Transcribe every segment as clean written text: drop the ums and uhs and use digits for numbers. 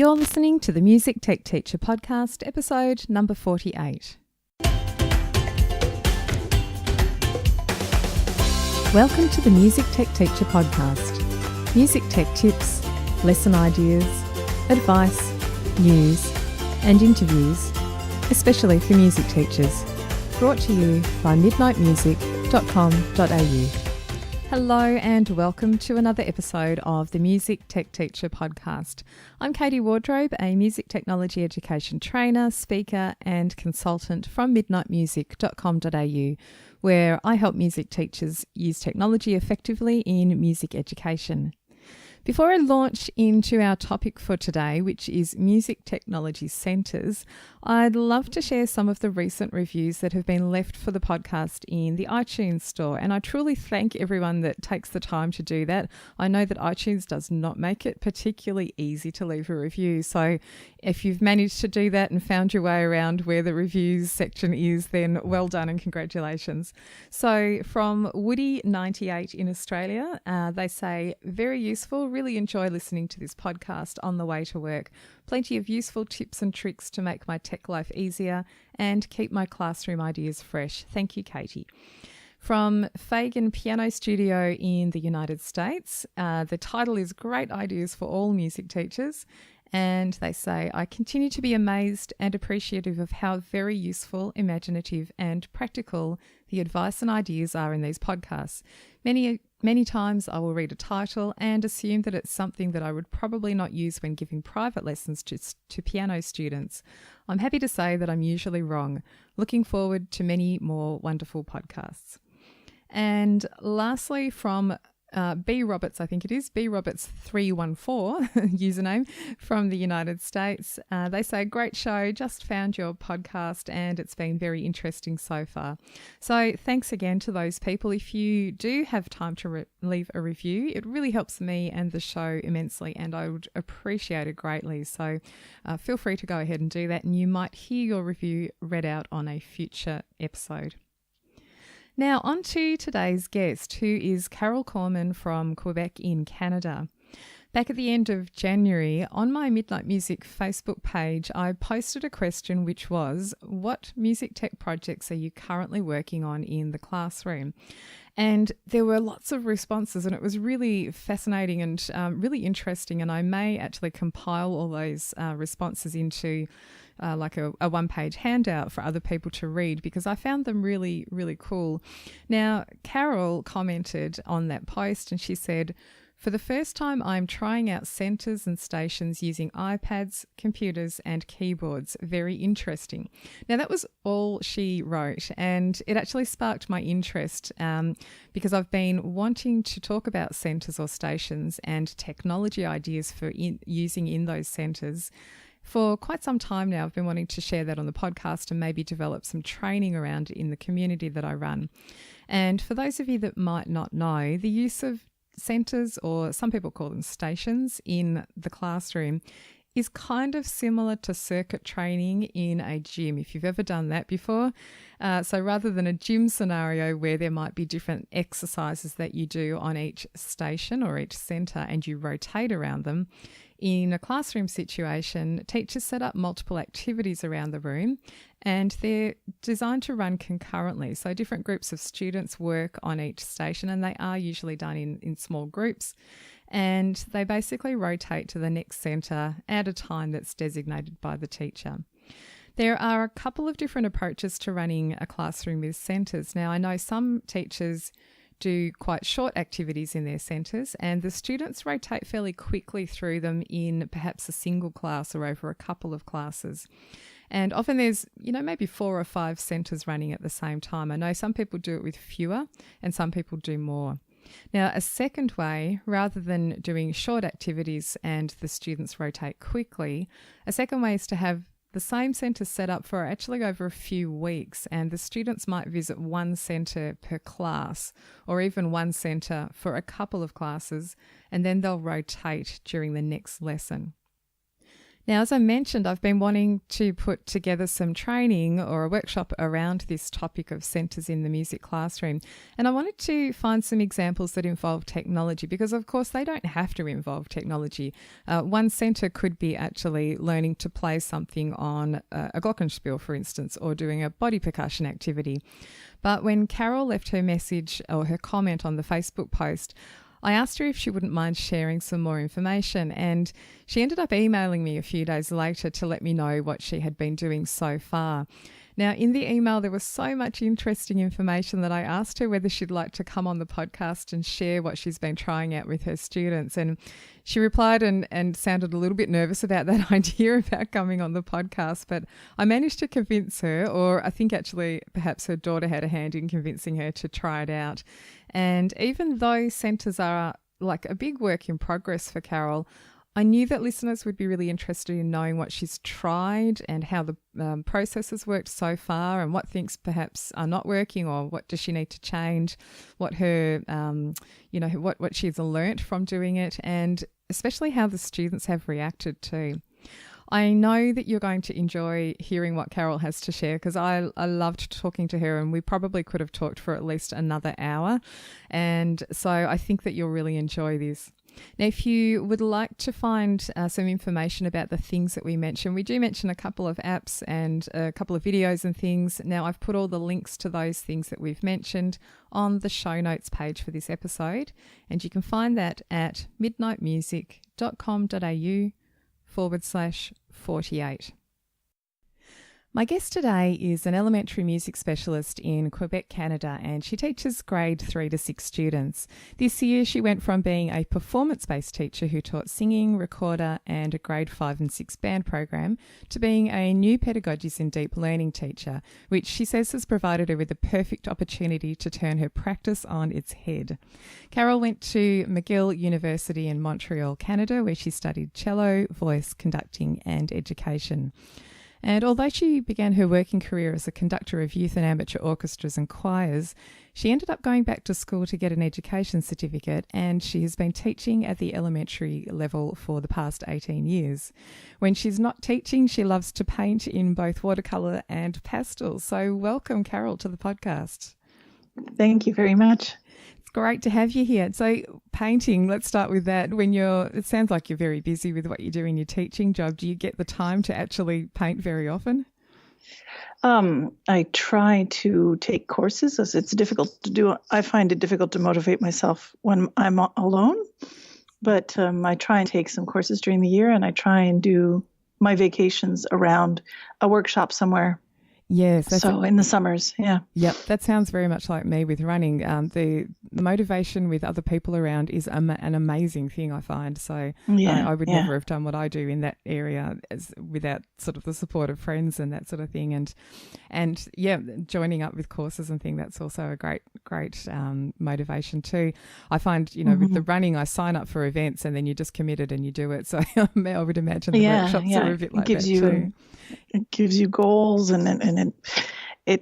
You're listening to the Music Tech Teacher podcast, episode number 48. Welcome to the Music Tech Teacher podcast. Music tech tips, lesson ideas, advice, news, and interviews, especially for music teachers. Brought to you by midnightmusic.com.au. Hello and welcome to another episode of the Music Tech Teacher podcast. I'm Katie Wardrobe, a music technology education trainer, speaker and consultant from midnightmusic.com.au, where I help music teachers use technology effectively in music education. Before I launch into our topic for today, which is music technology centres, I'd love to share some of the recent reviews that have been left for the podcast in the iTunes store. And I truly thank everyone that takes the time to do that. I know that iTunes does not make it particularly easy to leave a review. So if you've managed to do that and found your way around where the reviews section is, then well done and congratulations. So from Woody98 in Australia, they say, very useful. Really enjoy listening to this podcast on the way to work. Plenty of useful tips and tricks to make my tech life easier and keep my classroom ideas fresh. Thank you, Katie. From Fagan Piano Studio in the United States, the title is Great Ideas for All Music Teachers. And they say, I continue to be amazed and appreciative of how very useful, imaginative and practical the advice and ideas are in these podcasts. Many times I will read a title and assume that it's something that I would probably not use when giving private lessons to piano students. I'm happy to say that I'm usually wrong. Looking forward to many more wonderful podcasts. And lastly, from B Roberts, I think it is, B Roberts 314 username from the United States. They say, great show, just found your podcast and it's been very interesting so far. So thanks again to those people. If you do have time to leave a review, it really helps me and the show immensely and I would appreciate it greatly. So feel free to go ahead and do that and you might hear your review read out on a future episode. Now, on to today's guest, who is Carole Corman from Quebec in Canada. Back at the end of January, on my Midnight Music Facebook page, I posted a question which was, what music tech projects are you currently working on in the classroom? And there were lots of responses and it was really fascinating and really interesting. And I may actually compile all those responses into like a one-page handout for other people to read because I found them really, really cool. Now, Carole commented on that post and she said, for the first time, I'm trying out centres and stations using iPads, computers and keyboards. Very interesting. Now, that was all she wrote and it actually sparked my interest because I've been wanting to talk about centres or stations and technology ideas for using in those centres. For quite some time now, I've been wanting to share that on the podcast and maybe develop some training around it in the community that I run. And for those of you that might not know, the use of centres, or some people call them stations, in the classroom is kind of similar to circuit training in a gym, if you've ever done that before. So rather than a gym scenario where there might be different exercises that you do on each station or each centre and you rotate around them, in a classroom situation, teachers set up multiple activities around the room and they're designed to run concurrently. So different groups of students work on each station and they are usually done in small groups. And they basically rotate to the next centre at a time that's designated by the teacher. There are a couple of different approaches to running a classroom with centres. Now, I know some teachers do quite short activities in their centres and the students rotate fairly quickly through them in perhaps a single class or over a couple of classes. And often there's, maybe 4 or 5 centres running at the same time. I know some people do it with fewer and some people do more. Now, a second way, rather than doing short activities and the students rotate quickly, a second way is to have the same centre set up for actually over a few weeks and the students might visit one centre per class or even one centre for a couple of classes and then they'll rotate during the next lesson. Now, as I mentioned, I've been wanting to put together some training or a workshop around this topic of centres in the music classroom. And I wanted to find some examples that involve technology because, of course, they don't have to involve technology. One centre could be actually learning to play something on a glockenspiel, for instance, or doing a body percussion activity. But when Carole left her message or her comment on the Facebook post, I asked her if she wouldn't mind sharing some more information, and she ended up emailing me a few days later to let me know what she had been doing so far. Now, in the email, there was so much interesting information that I asked her whether she'd like to come on the podcast and share what she's been trying out with her students. And she replied and sounded a little bit nervous about that idea about coming on the podcast, but I managed to convince her, or I think actually perhaps her daughter had a hand in convincing her to try it out. And even though centres are like a big work in progress for Carole, I knew that listeners would be really interested in knowing what she's tried and how the process has worked so far and what things perhaps are not working or what does she need to change, what her, what she's learnt from doing it, and especially how the students have reacted too. I know that you're going to enjoy hearing what Carole has to share because I loved talking to her and we probably could have talked for at least another hour. And so I think that you'll really enjoy this. Now, if you would like to find some information about the things that we mentioned, we do mention a couple of apps and a couple of videos and things. Now, I've put all the links to those things that we've mentioned on the show notes page for this episode, and you can find that at midnightmusic.com.au/48. My guest today is an elementary music specialist in Quebec, Canada, and she teaches grade 3 to 6 students. This year, she went from being a performance-based teacher who taught singing, recorder, and a grade 5 and 6 band program to being a new pedagogies in deep learning teacher, which she says has provided her with the perfect opportunity to turn her practice on its head. Carole went to McGill University in Montreal, Canada, where she studied cello, voice, conducting, and education. And although she began her working career as a conductor of youth and amateur orchestras and choirs, she ended up going back to school to get an education certificate, and she has been teaching at the elementary level for the past 18 years. When she's not teaching, she loves to paint in both watercolour and pastels. So welcome, Carole, to the podcast. Thank you very much. Great to have you here. So painting, let's start with that. It sounds like you're very busy with what you do in your teaching job. Do you get the time to actually paint very often? I try to take courses as it's difficult to do. I find it difficult to motivate myself when I'm alone, but I try and take some courses during the year, and I try and do my vacations around a workshop somewhere. Yes. In the summers, yeah. Yep, that sounds very much like me with running. The motivation with other people around is an amazing thing, I find. So I would never have done what I do in that area without sort of the support of friends and that sort of thing. And joining up with courses and things, that's also a great motivation too. I find, with the running, I sign up for events and then you're just committed and you do it. So I would imagine the workshops are a bit like that too. It gives you goals and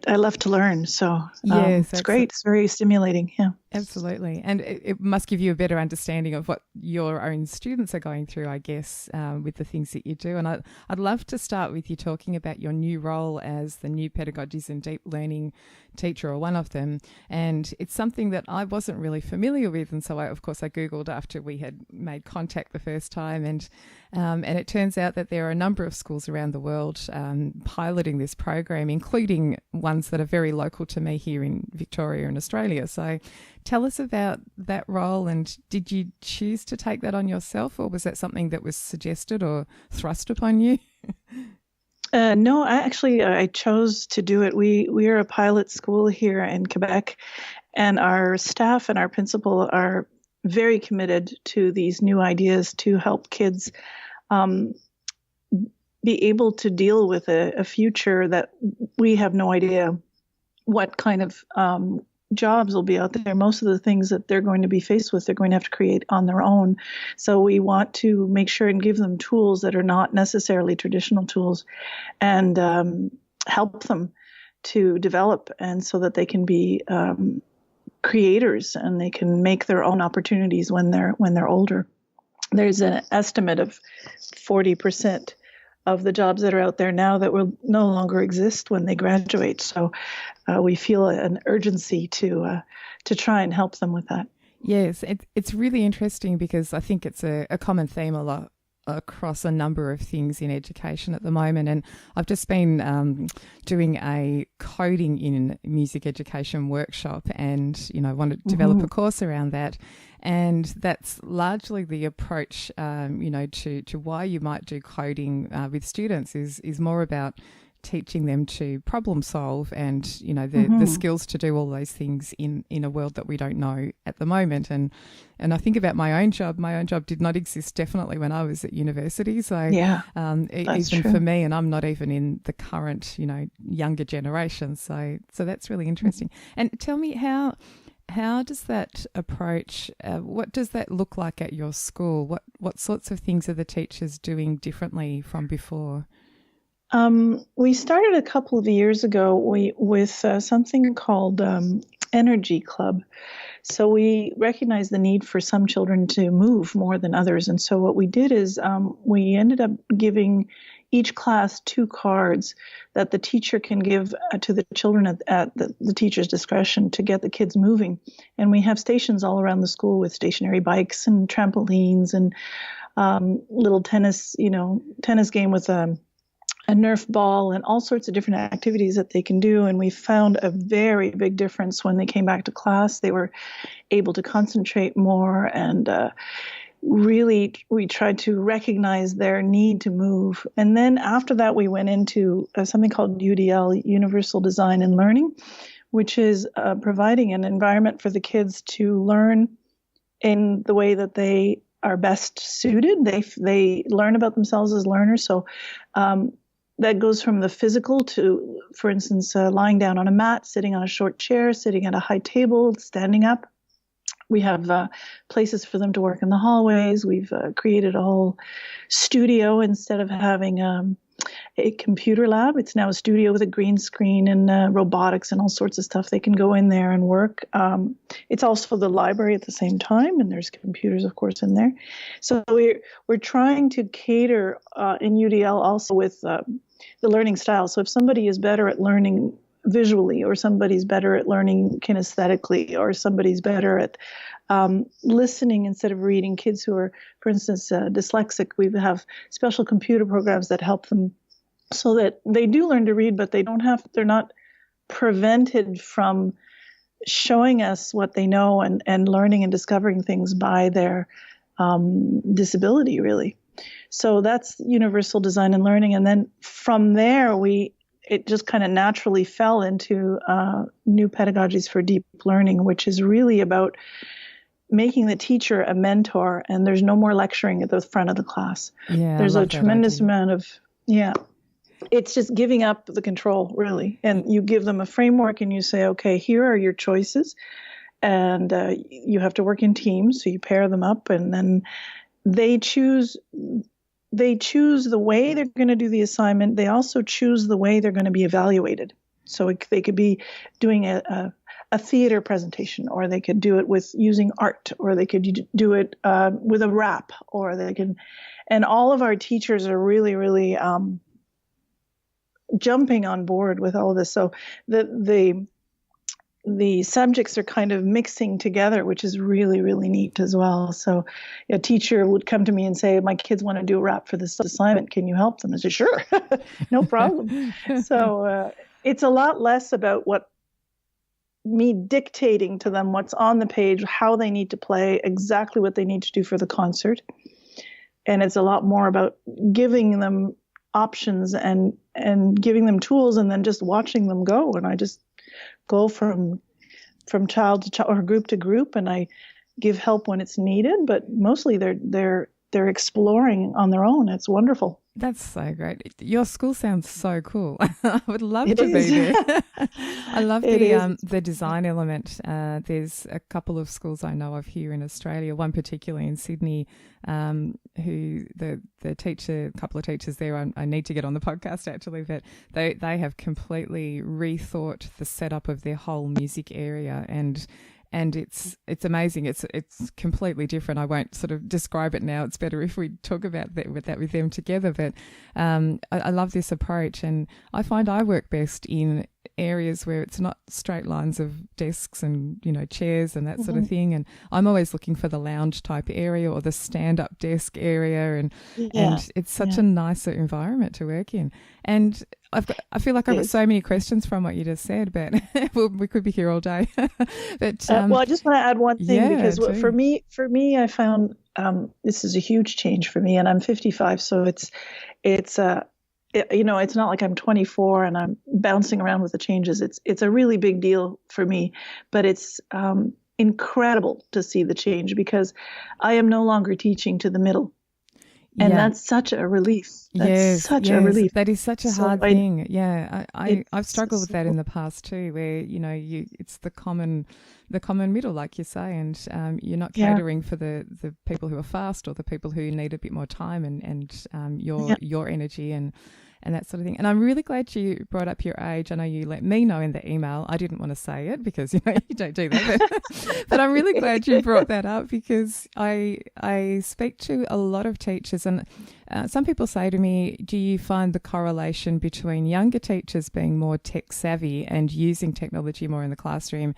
I love to learn. So it's great. It's very stimulating. Yeah. Absolutely. And it must give you a better understanding of what your own students are going through, I guess, with the things that you do. And I'd love to start with you talking about your new role as the new pedagogies and deep learning teacher, or one of them. And it's something that I wasn't really familiar with. And so I Googled after we had made contact the first time. And it turns out that there are a number of schools around the world piloting this program, including ones that are very local to me here in Victoria and Australia. So tell us about that role, and did you choose to take that on yourself, or was that something that was suggested or thrust upon you? No, I chose to do it. We are a pilot school here in Quebec, and our staff and our principal are very committed to these new ideas to help kids be able to deal with a future that we have no idea what kind of jobs will be out there. Most of the things that they're going to be faced with, they're going to have to create on their own. So we want to make sure and give them tools that are not necessarily traditional tools, and help them to develop, and so that they can be creators and they can make their own opportunities when they're older. There's an estimate of 40% of the jobs that are out there now that will no longer exist when they graduate. So we feel an urgency to try and help them with that. Yes, it's really interesting because I think it's a common theme a lot across a number of things in education at the moment. And I've just been doing a coding in music education workshop and, wanted to develop a course around that. And that's largely the approach, to why you might do coding with students is more about teaching them to problem solve and, the skills to do all those things in a world that we don't know at the moment. And I think about my own job. My own job did not exist definitely when I was at university. So even true. For me, and I'm not even in the current, younger generation. So that's really interesting. And tell me how does that approach, what does that look like at your school? What sorts of things are the teachers doing differently from before? We started a couple of years ago with something called Energy Club. So we recognized the need for some children to move more than others. And so what we did is we ended up giving each class 2 cards that the teacher can give to the children at the teacher's discretion to get the kids moving. And we have stations all around the school with stationary bikes and trampolines and little tennis game with a Nerf ball and all sorts of different activities that they can do. And we found a very big difference when they came back to class. They were able to concentrate more and really we tried to recognize their need to move. And then after that, we went into something called UDL, Universal Design and Learning, which is providing an environment for the kids to learn in the way that they are best suited. They learn about themselves as learners. So that goes from the physical to, for instance, lying down on a mat, sitting on a short chair, sitting at a high table, standing up. We have places for them to work in the hallways. We've created a whole studio instead of having a computer lab. It's now a studio with a green screen and robotics and all sorts of stuff. They can go in there and work. It's also the library at the same time, and there's computers, of course, in there. So we're trying to cater in UDL also with the learning style. So if somebody is better at learning visually, or somebody's better at learning kinesthetically, or somebody's better at listening instead of reading. Kids who are, for instance, dyslexic, we have special computer programs that help them so that they do learn to read, but they're not prevented from showing us what they know and learning and discovering things by their disability, really. So that's universal design and learning. And then from there, it just kind of naturally fell into new pedagogies for deep learning, which is really about making the teacher a mentor, and there's no more lecturing at the front of the class. Yeah, there's a tremendous amount of, it's just giving up the control, really. And you give them a framework and you say, okay, here are your choices. And you have to work in teams, so you pair them up, and then they choose the way they're going to do the assignment. They also choose the way they're going to be evaluated. So they could be doing a theater presentation, or they could do it with using art, or they could do it with a rap, or they can. And all of our teachers are really, really jumping on board with all of this. So the subjects are kind of mixing together, which is really, really neat as well. So a teacher would come to me and say, my kids want to do a rap for this assignment. Can you help them? I say, sure, no problem. So it's a lot less about me dictating to them what's on the page, how they need to play, exactly what they need to do for the concert. And it's a lot more about giving them options and giving them tools and then just watching them go. And I just go from child to child or group to group, and I give help when it's needed, but mostly they're exploring on their own. It's wonderful. That's so great. Your school sounds so cool. I would love to be there. I love the design element. There's a couple of schools I know of here in Australia, one particularly in Sydney, who the teacher, a couple of teachers there, I need to get on the podcast actually, but they have completely rethought the setup of their whole music area, and and it's amazing. It's completely different. I won't sort of describe it now. It's better if we talk about that with them together. But I love this approach, and I find I work best in areas where it's not straight lines of desks and chairs and that sort of thing. And I'm always looking for the lounge type area or the stand-up desk area, and it's such a nicer environment to work in. And I feel like I've got so many questions from what you just said, but we could be here all day. But well, I just want to add one thing, because for me, I found this is a huge change for me, and I'm 55, so it's not like I'm 24 and I'm bouncing around with the changes. It's a really big deal for me, but it's incredible to see the change, because I am no longer teaching to the middle. And that's such a relief. That's such a relief. That is such a hard thing. Yeah, I've struggled with that in the past too, where it's the common middle, like you say, and you're not catering for the people who are fast or the people who need a bit more time and your energy and that sort of thing. And I'm really glad you brought up your age. I know you let me know in the email. I didn't want to say it because you don't do that. But I'm really glad you brought that up, because I speak to a lot of teachers, and some people say to me, do you find the correlation between younger teachers being more tech savvy and using technology more in the classroom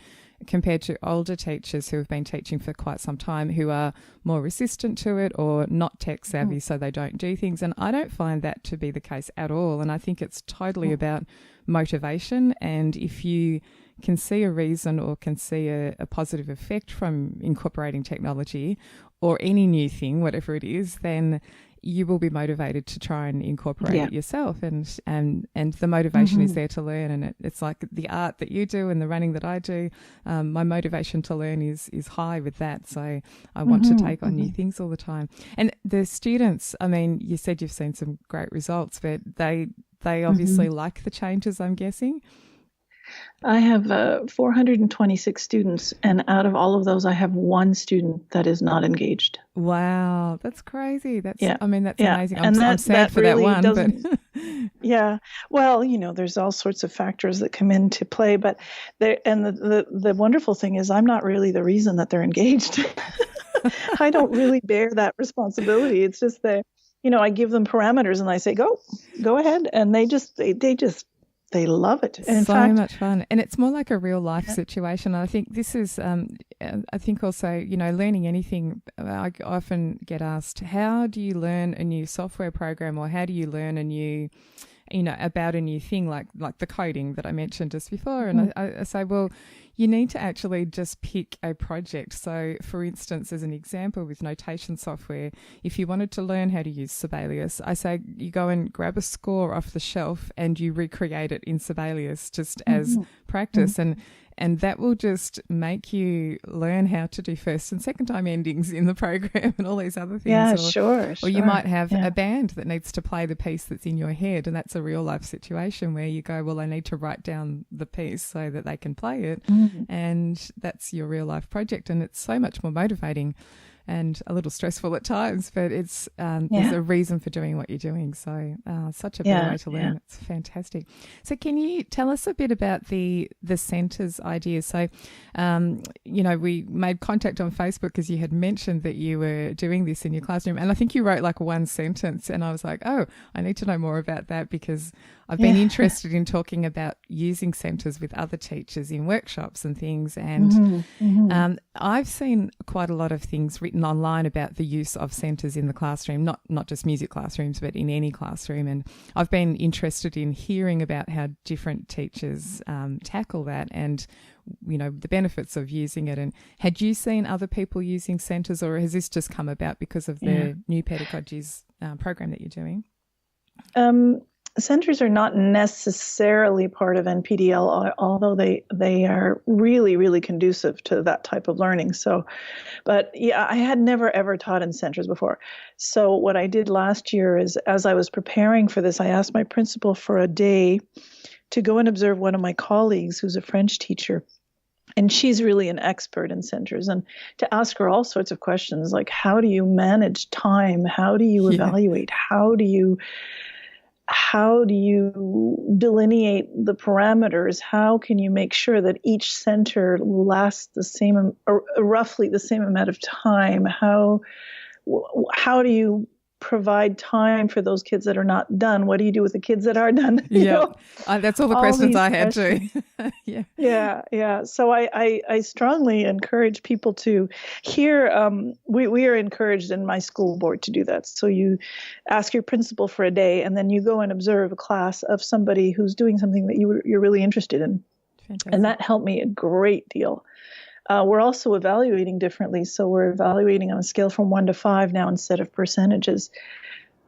compared to older teachers who have been teaching for quite some time, who are more resistant to it or not tech savvy, so they don't do things? And I don't find that to be the case at all. And I think it's totally about motivation. And if you can see a reason or can see a positive effect from incorporating technology or any new thing, whatever it is, then you will be motivated to try and incorporate it yourself, and the motivation is there to learn. And it's like the art that you do and the running that I do. My motivation to learn is high with that, so I want to take on new things all the time. And the students, I mean, you said you've seen some great results, but they obviously like the changes, I'm guessing. I have 426 students, and out of all of those, I have one student that is not engaged. Wow, that's crazy. I mean, that's amazing. I'm sad for really that one. But yeah, well, there's all sorts of factors that come into play, but the wonderful thing is I'm not really the reason that they're engaged. I don't really bear that responsibility. It's just that, I give them parameters and I say, go ahead, and they love it. And in fact, much fun. And it's more like a real life situation. I think this is, I think also, learning anything, I often get asked, how do you learn a new software program, or how do you learn a new, about a new thing like the coding that I mentioned just before? And I say, well, you need to actually just pick a project. So, for instance, as an example with notation software, if you wanted to learn how to use Sibelius, I say you go and grab a score off the shelf and you recreate it in Sibelius just as practice. And that will just make you learn how to do first and second time endings in the program and all these other things. Yeah, sure. Or you might have a band that needs to play the piece that's in your head, and that's a real life situation where you go, well, I need to write down the piece so that they can play it. And that's your real life project. And it's so much more motivating and a little stressful at times, but it's there's a reason for doing what you're doing. So such a better way to learn. It's fantastic. So can you tell us a bit about the centres idea? So, we made contact on Facebook because you had mentioned that you were doing this in your classroom, and I think you wrote like one sentence, and I was like, oh, I need to know more about that, because I've been interested in talking about using centres with other teachers in workshops and things. And I've seen quite a lot of things written online about the use of centres in the classroom, not just music classrooms, but in any classroom. And I've been interested in hearing about how different teachers tackle that, and the benefits of using it. And had you seen other people using centres, or has this just come about because of the new pedagogies program that you're doing? Centers are not necessarily part of NPDL, although they are really, really conducive to that type of learning. So, but I had never ever taught in centers before. So what I did last year is, as I was preparing for this, I asked my principal for a day to go and observe one of my colleagues who's a French teacher. And she's really an expert in centers, and to ask her all sorts of questions like, how do you manage time? How do you evaluate? How do you how do you delineate the parameters? How can you make sure that each center lasts the same, or roughly the same amount of time? How do you provide time for those kids that are not done? What do you do with the kids that are done? Yeah, that's all the questions I had too. Yeah. So I strongly encourage people to hear. We are encouraged in my school board to do that. So you ask your principal for a day, and then you go and observe a class of somebody who's doing something that you're really interested in. Fantastic. And that helped me a great deal. We're also evaluating differently. So we're evaluating on a scale from 1 to 5 now instead of percentages.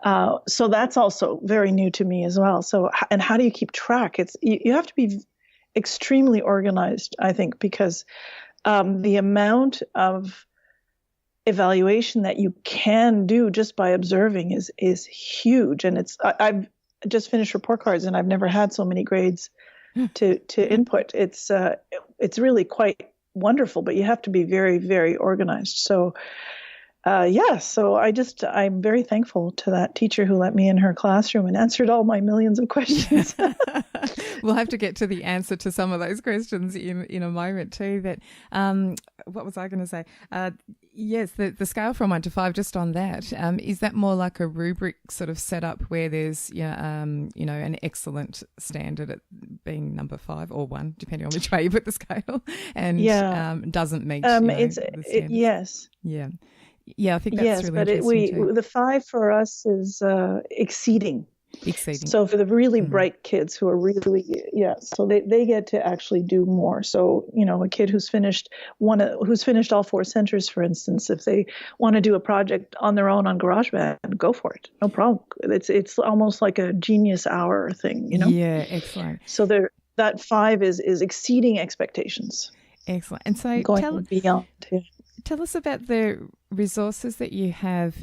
So that's also very new to me as well. So, and how do you keep track? You have to be extremely organized, I think, because the amount of evaluation that you can do just by observing is huge. And I've just finished report cards, and I've never had so many grades to input. It's really quite wonderful, but you have to be very, very organized. So, so I'm very thankful to that teacher who let me in her classroom and answered all my millions of questions. We'll have to get to the answer to some of those questions in a moment too. But what was I going to say? Yes, the scale from 1 to 5, just on that, is that more like a rubric sort of setup where there's an excellent standard at being number 5 or 1, depending on which way you put the scale, and doesn't meet the standards? Yes. Yeah, I think that's really interesting too. The 5 for us is exceeding. Exceeding. So for the really bright kids who are really, so they get to actually do more. So, a kid who's finished all 4 centers, for instance, if they want to do a project on their own on GarageBand, go for it. No problem. It's almost like a genius hour thing, Yeah, excellent. So that 5 is exceeding expectations. Excellent. And so going beyond. Yeah. Tell us about the resources that you have.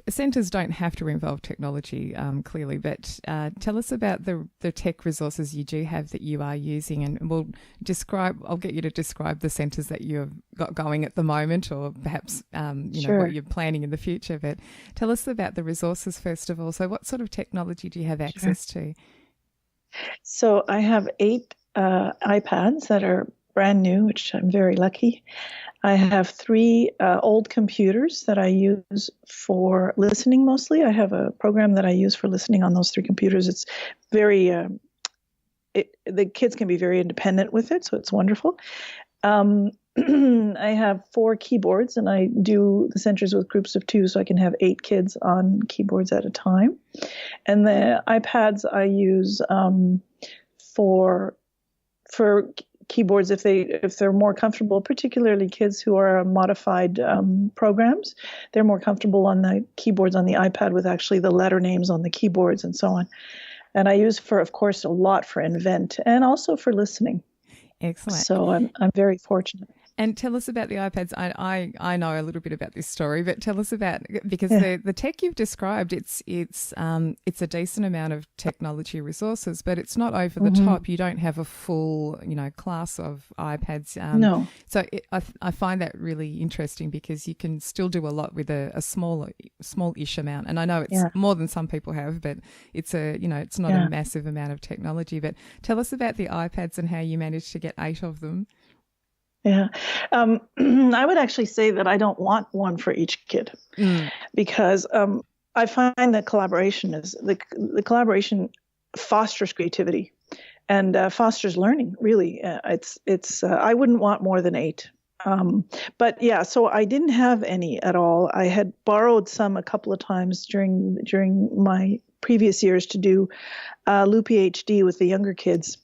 Centres don't have to involve technology, clearly, but tell us about the tech resources you do have that you are using, and I'll get you to describe the centres that you've got going at the moment, or perhaps Sure. what you're planning in the future. But tell us about the resources first of all. So what sort of technology do you have access to? So I have 8 iPads that are brand new, which I'm very lucky. I have 3 old computers that I use for listening mostly. I have a program that I use for listening on those 3 computers. It's very, the kids can be very independent with it, so it's wonderful. I have 4 keyboards, and I do the centers with groups of 2, so I can have 8 kids on keyboards at a time. And the iPads I use for keyboards if they're more comfortable, particularly kids who are on modified programs. They're more comfortable on the keyboards on the iPad with actually the letter names on the keyboards and so on. And I use of course, a lot for Invent and also for listening. Excellent. So I'm very fortunate. And tell us about the iPads. I know a little bit about this story, but tell us about, because the tech you've described, it's a decent amount of technology resources, but it's not over the top. You don't have a full class of iPads. No. So I find that really interesting, because you can still do a lot with a small-ish amount. And I know it's more than some people have, but it's it's not a massive amount of technology. But tell us about the iPads and how you managed to get 8 of them. Yeah. I would actually say that I don't want one for each kid, because I find that collaboration is the collaboration fosters creativity and fosters learning. Really, it's I wouldn't want more than 8. But yeah, so I didn't have any at all. I had borrowed some a couple of times during my previous years to do Loop PhD with the younger kids,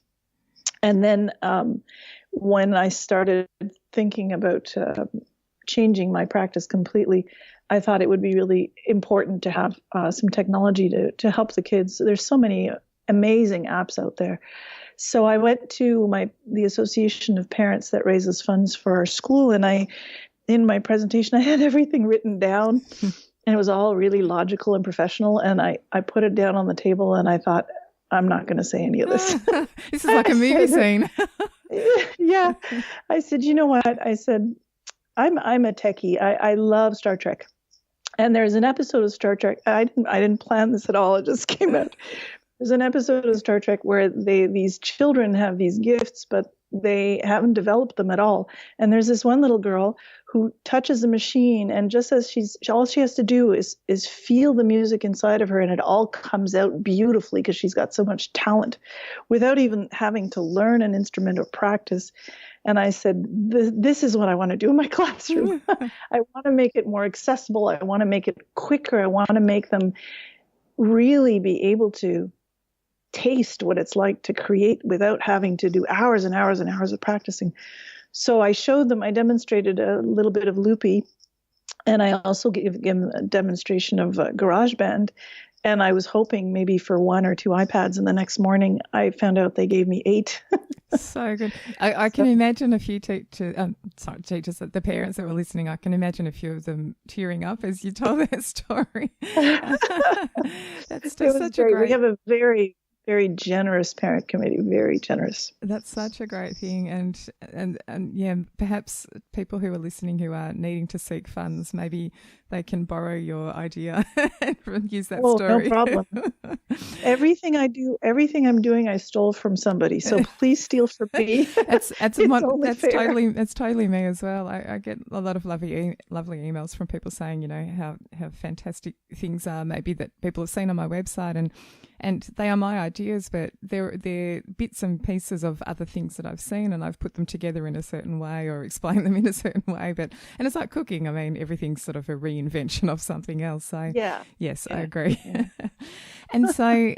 and then when I started thinking about changing my practice completely, I thought it would be really important to have some technology to help the kids. There's so many amazing apps out there. So I went to the Association of Parents that raises funds for our school, and in my presentation, I had everything written down, and it was all really logical and professional, and I put it down on the table, and I thought, I'm not going to say any of this. This is like a movie scene. Yeah. I said, you know what? I said, I'm a techie. I love Star Trek. And there's an episode of Star Trek. I didn't plan this at all. It just came out. There's an episode of Star Trek where these children have these gifts, but they haven't developed them at all. And there's this one little girl who touches a machine, and just as all she has to do is feel the music inside of her, and it all comes out beautifully because she's got so much talent, without even having to learn an instrument or practice. And I said, this is what I want to do in my classroom. I want to make it more accessible. I want to make it quicker. I want to make them really be able to taste what it's like to create without having to do hours and hours and hours of practicing. So I showed them, I demonstrated a little bit of Loopy, and I also gave them a demonstration of GarageBand. And I was hoping maybe for 1 or 2 iPads. And the next morning, I found out they gave me 8. So good. I can imagine a few teachers, the parents that were listening, I can imagine a few of them tearing up as you told that story. That's just such a great... We have a very, very generous parent committee, very generous. That's such a great thing. And yeah, perhaps people who are listening who are needing to seek funds, maybe they can borrow your idea and use that story. No problem. Everything I'm doing, I stole from somebody. So please steal from me. That's totally me as well. I get a lot of lovely emails from people saying, you know, how fantastic things are maybe that people have seen on my website, and they are my ideas, but they're bits and pieces of other things that I've seen, and I've put them together in a certain way or explained them in a certain way. And it's like cooking. I mean, everything's sort of a reinvention of something else. So yes, I agree. Yeah. And so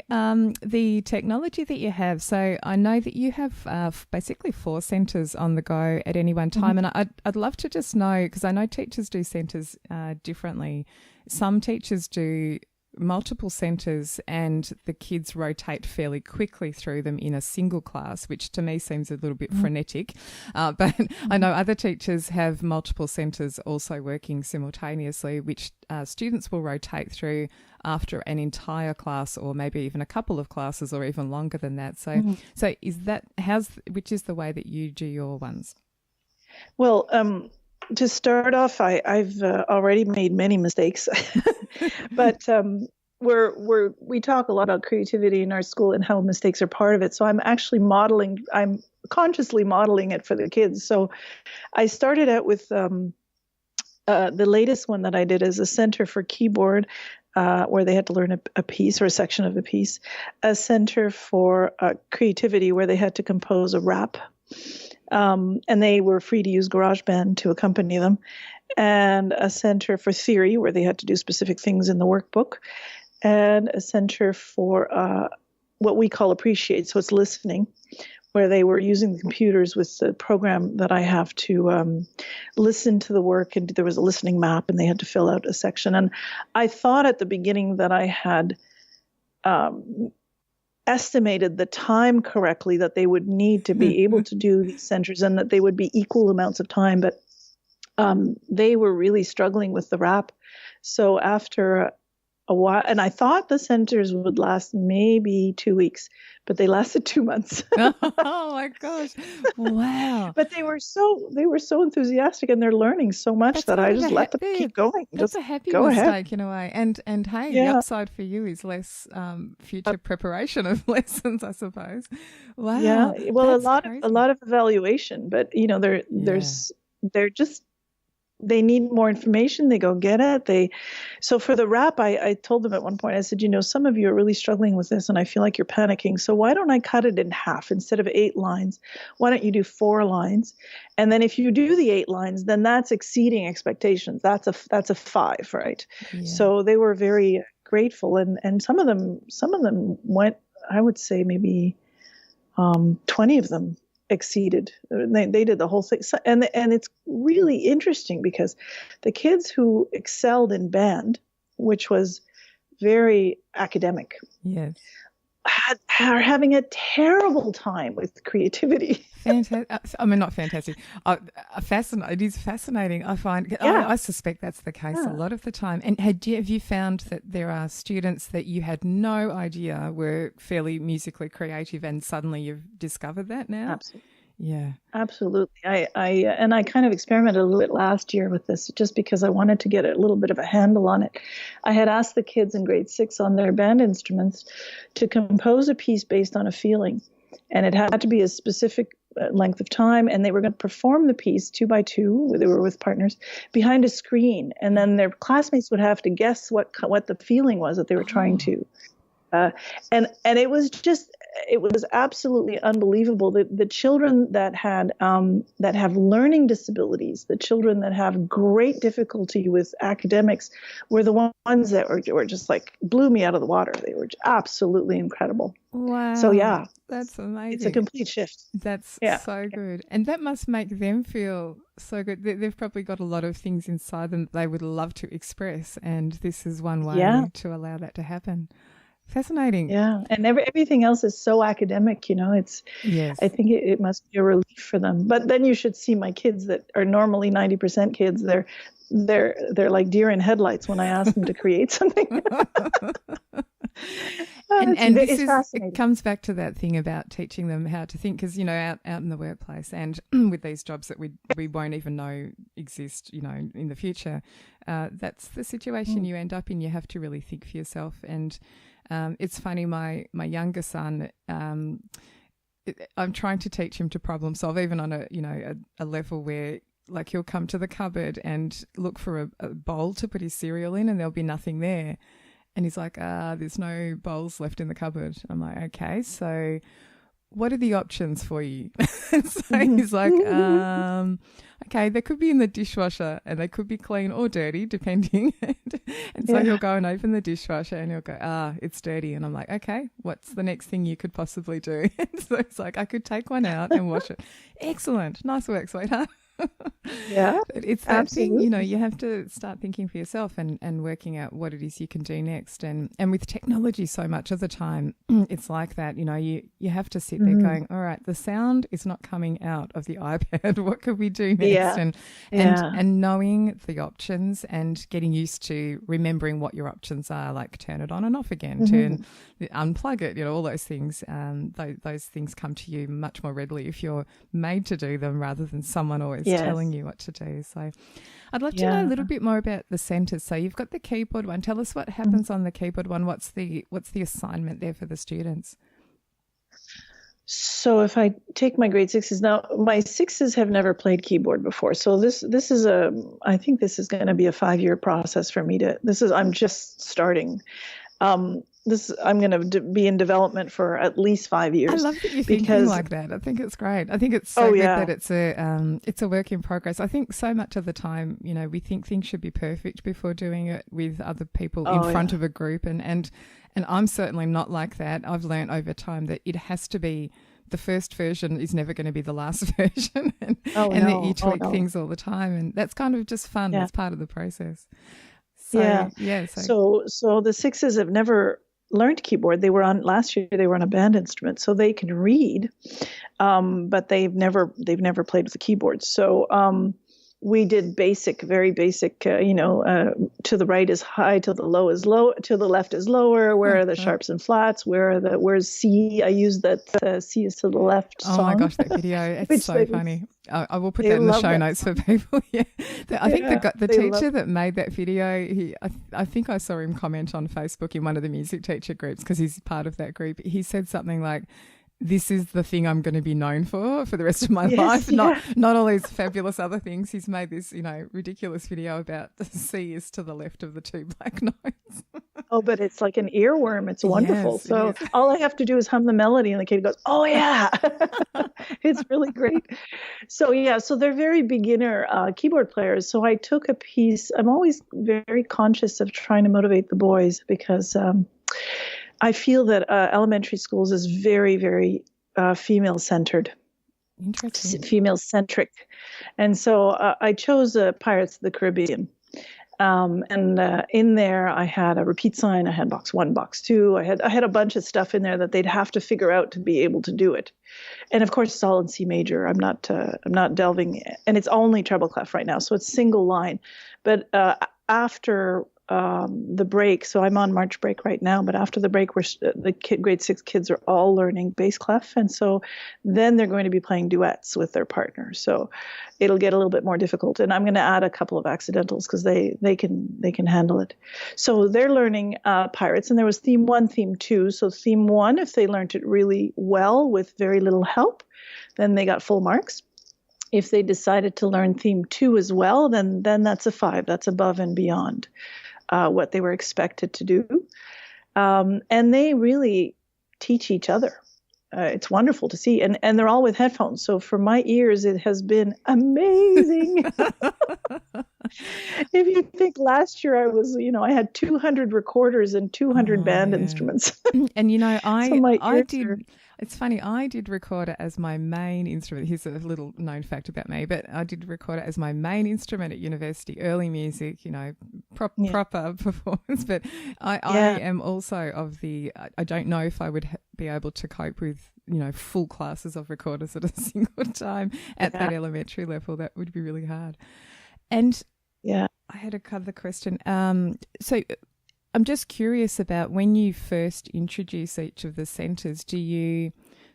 the technology that you have, so I know that you have basically 4 centres on the go at any one time. Mm-hmm. And I'd love to just know, because I know teachers do centres differently. Some teachers do multiple centres and the kids rotate fairly quickly through them in a single class, which to me seems a little bit frenetic. But I know other teachers have multiple centres also working simultaneously, which students will rotate through after an entire class or maybe even a couple of classes or even longer than that. So so which is the way that you do your ones? Well, to start off, I've already made many mistakes, but we talk a lot about creativity in our school and how mistakes are part of it. So I'm consciously modeling it for the kids. So I started out with the latest one that I did is a center for keyboard, where they had to learn a piece or a section of a piece, a center for creativity where they had to compose a rap. And they were free to use GarageBand to accompany them, and a center for theory where they had to do specific things in the workbook, and a center for what we call appreciate. So it's listening, where they were using the computers with the program that I have to listen to the work, and there was a listening map, and they had to fill out a section. And I thought at the beginning that I had estimated the time correctly that they would need to be able to do these centers, and that they would be equal amounts of time, but they were really struggling with the rap. So after a while, and I thought the centers would last maybe 2 weeks, but they lasted 2 months. Oh my gosh. Wow. But they were so enthusiastic, and they're learning so much that I just let them keep going. That's just a happy go mistake ahead. In a way. And hey, the upside for you is less future preparation of lessons, I suppose. Wow. Yeah. Well, crazy. a lot of evaluation, but they're just, they need more information. They go get it. So for the rap, I told them at one point, I said, some of you are really struggling with this, and I feel like you're panicking. So why don't I cut it in half? Instead of 8 lines, why don't you do 4 lines? And then if you do the 8 lines, then that's exceeding expectations. That's a 5, right? Yeah. So they were very grateful, and some of them went, I would say maybe 20 of them exceeded. They did the whole thing. So, and it's really interesting because the kids who excelled in band, which was very academic, yes, are having a terrible time with creativity. Fantastic. I mean, not fantastic. It is fascinating. I find. I suspect that's the case a lot of the time. And have you found that there are students that you had no idea were fairly musically creative, and suddenly you've discovered that now? Absolutely. Yeah. Absolutely. I kind of experimented a little bit last year with this just because I wanted to get a little bit of a handle on it. I had asked the kids in grade 6 on their band instruments to compose a piece based on a feeling. And it had to be a specific length of time, and they were going to perform the piece 2 by 2. They were with partners behind a screen, and then their classmates would have to guess what the feeling was that they were trying to. And it was absolutely unbelievable that the children that have learning disabilities, the children that have great difficulty with academics, were the ones that were just like blew me out of the water. They were absolutely incredible. Wow. So yeah, that's amazing. It's a complete shift. That's so good. And that must make them feel so good. They've probably got a lot of things inside them that they would love to express, and this is one way to allow that to happen. Fascinating. Yeah, and everything else is so academic, It's I think it must be a relief for them. But then you should see my kids that are normally 90% kids. They're like deer in headlights when I ask them to create something. And it comes back to that thing about teaching them how to think, because out in the workplace and with these jobs that we won't even know exist, in the future, that's the situation you end up in. You have to really think for yourself. And it's funny, my younger son, I'm trying to teach him to problem solve, even on a level where, like, he'll come to the cupboard and look for a bowl to put his cereal in, and there'll be nothing there. And he's like, there's no bowls left in the cupboard. I'm like, okay, so what are the options for you? So he's like, okay, they could be in the dishwasher and they could be clean or dirty, depending. And so he'll go and open the dishwasher and he'll go, it's dirty. And I'm like, okay, what's the next thing you could possibly do? And so it's like, I could take one out and wash it. Excellent. Nice work, sweetheart. Yeah, it's that absolutely thing, you have to start thinking for yourself and working out what it is you can do next. And with technology, so much of the time it's like that. You have to sit there going, all right, the sound is not coming out of the iPad. What could we do next? And knowing the options and getting used to remembering what your options are, like turn it on and off again, unplug it, all those things. Those things come to you much more readily if you're made to do them rather than someone always telling you what to do. So I'd love to know a little bit more about the centres. So you've got the keyboard one. Tell us what happens on the keyboard one. What's the assignment there for the students? So if I take my grade 6s now, my 6s have never played keyboard before. So this is I think this is going to be a 5-year process for me I'm just starting. I'm going to be in development for at least 5 years. I love that you're thinking like that. I think it's great. I think it's so good that it's a work in progress. I think so much of the time, we think things should be perfect before doing it with other people in front of a group. And I'm certainly not like that. I've learned over time that it has to be the first version is never going to be the last version. And that you tweak things all the time. And that's kind of just fun. That's part of the process. So the 6s have never learned keyboard. They were on last year. They were on a band instrument, so they can read, but they've never played with the keyboard. So we did very basic. To the right is high, to the low is low, to the left is lower. Where are the sharps and flats? Where's C? I used that C is to the left. Oh my gosh, that video! It's so funny. I will put that in the show notes for people. I think the teacher that made that video, I think I saw him comment on Facebook in one of the music teacher groups because he's part of that group. He said something like, this is the thing I'm going to be known for the rest of my life. Not all these fabulous other things. He's made this, ridiculous video about the C is to the left of the two black notes. Oh, but it's like an earworm. It's wonderful. Yes, so all I have to do is hum the melody and the kid goes, oh yeah. It's really great. So they're very beginner keyboard players. So I took a piece. I'm always very conscious of trying to motivate the boys because I feel that elementary schools is very, very female-centered. Interesting. Female-centric. And so I chose Pirates of the Caribbean. In there, I had a repeat sign. I had box 1, box 2. I had a bunch of stuff in there that they'd have to figure out to be able to do it. And of course, it's all in C major. I'm not delving, and it's only treble clef right now, so it's single line. But after the break, so I'm on March break right now, but after the break, grade 6 kids are all learning bass clef, and so then they're going to be playing duets with their partner. So it'll get a little bit more difficult, and I'm going to add a couple of accidentals because they can handle it. So they're learning Pirates, and there was theme 1, theme 2. So theme 1, if they learned it really well with very little help, then they got full marks. If they decided to learn theme 2 as well, then that's a 5. That's above and beyond what they were expected to do. And they really teach each other. It's wonderful to see. And they're all with headphones. So for my ears, it has been amazing. If you think last year I had 200 recorders and 200 band instruments. And, I did. It's funny, I did record it as my main instrument. Here's a little known fact about me, but I did record it as my main instrument at university, early music, proper performance. But I am also of I don't know if I would be able to cope with, full classes of recorders at a single time at that elementary level. That would be really hard. And I had another question. So I'm just curious about when you first introduce each of the centres, do you,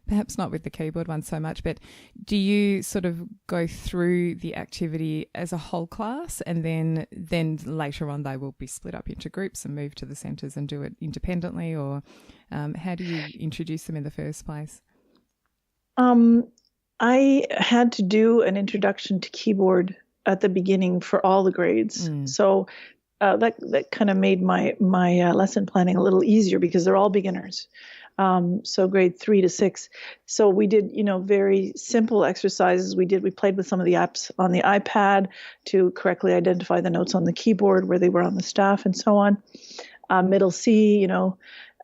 perhaps not with the keyboard one so much, but do you sort of go through the activity as a whole class and then later on they will be split up into groups and move to the centres and do it independently, or how do you introduce them in the first place? I had to do an introduction to keyboard at the beginning for all the grades. So that kind of made my lesson planning a little easier because they're all beginners. So grade 3 to 6. So we did, very simple exercises. We played with some of the apps on the iPad to correctly identify the notes on the keyboard where they were on the staff and so on. Middle C,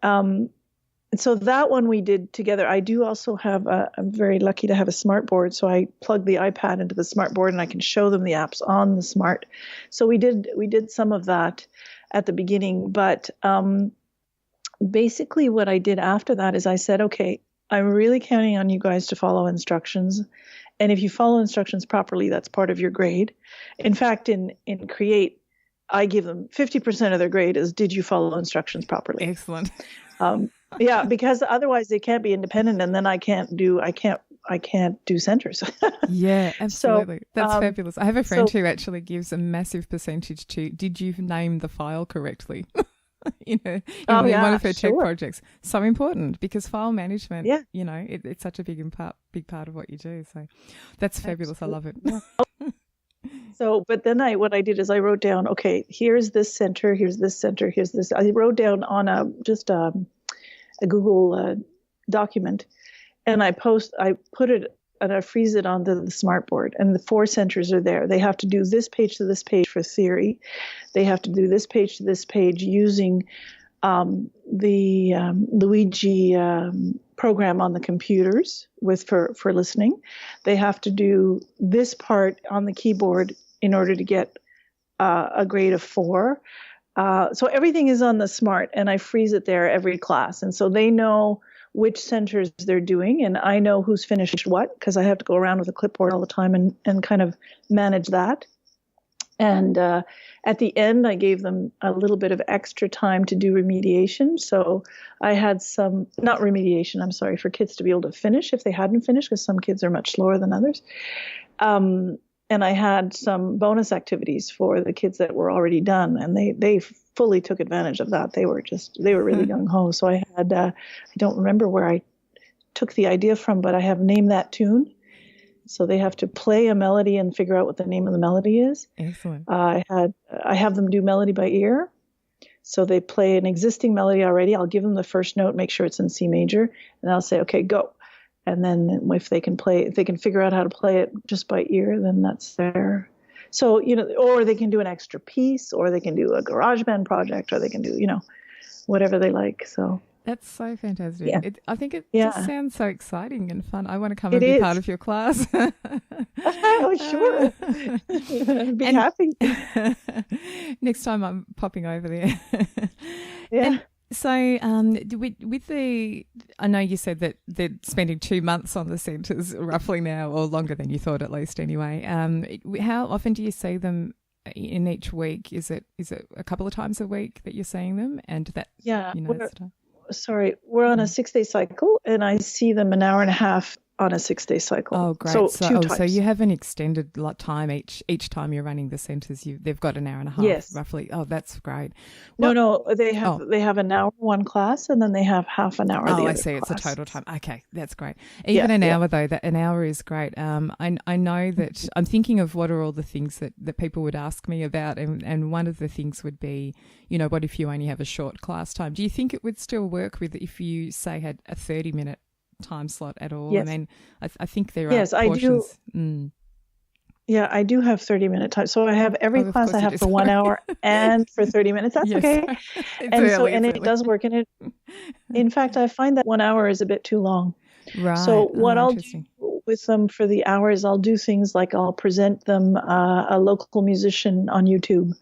and so that one we did together. I do also have I'm very lucky to have a smart board. So I plug the iPad into the smart board and I can show them the apps on the smart. So we did some of that at the beginning. But basically what I did after that is I said, okay, I'm really counting on you guys to follow instructions. And if you follow instructions properly, that's part of your grade. In fact, in Create, I give them 50% of their grade is, did you follow instructions properly? Excellent. Yeah, because otherwise they can't be independent, and then I can't do centers. Yeah, absolutely. So, that's fabulous. I have a friend who actually gives a massive percentage to, did you name the file correctly? In one of her tech projects. So important because file management, it's such a big part of what you do. So that's fabulous. Absolutely. I love it. So, but then what I did is I wrote down, okay, here's this center, here's this center, here's this. I wrote down on a Google document, and I put it and I freeze it onto the smart board, and the 4 centers are there. They have to do this page to this page for theory. They have to do this page to this page using the Luigi program on the computers for listening. They have to do this part on the keyboard in order to get a grade of 4. So everything is on the smart, and I freeze it there every class. And so they know which centers they're doing, and I know who's finished what, because I have to go around with a clipboard all the time and kind of manage that. And at the end, I gave them a little bit of extra time to do remediation. So I had not remediation, I'm sorry, for kids to be able to finish if they hadn't finished, because some kids are much slower than others. And I had some bonus activities for the kids that were already done, and they fully took advantage of that. They were really gung-ho. So I had, I don't remember where I took the idea from, but I have Name That Tune. So they have to play a melody and figure out what the name of the melody is. Excellent. I have them do melody by ear. So they play an existing melody already. I'll give them the first note, make sure it's in C major, and I'll say, okay, go. And then if they can figure out how to play it just by ear, then that's there. So, or they can do an extra piece, or they can do a GarageBand project, or they can do, whatever they like. So that's so fantastic. Yeah. I think it just sounds so exciting and fun. I want to come and be part of your class. Oh, sure. I'd be happy. Next time I'm popping over there. Yeah. And so with I know you said that they're spending 2 months on the centres roughly now, or longer than you thought at least anyway. How often do you see them in each week? Is it a couple of times a week that you're seeing them? And that, Yeah. that's the time. Sorry, we're on a 6-day cycle, and I see them an hour and a half on a 6-day cycle. Oh, great. So, So, two times. so you have an extended time each time you're running the centres. They've got an hour and a half, Yes. roughly. Oh, that's great. No, they have an hour one class, and then they have half an hour. Oh, the I other see. class. It's a total time. Okay, that's great. Even an hour though, that an hour is great. I know that I'm thinking of what are all the things that people would ask me about, and one of the things would be, what if you only have a short class time? Do you think it would still work with if you say had a 30-minute time slot at all? Yes. I mean, I think there are Yes, portions. I do. Yeah, I do have 30-minute time. So I have every class I have for 1 hour and for 30 minutes. That's okay. And it does work. And in fact, I find that 1 hour is a bit too long. Right. So what I'll do with them for the hours, I'll do things like I'll present them a local musician on YouTube,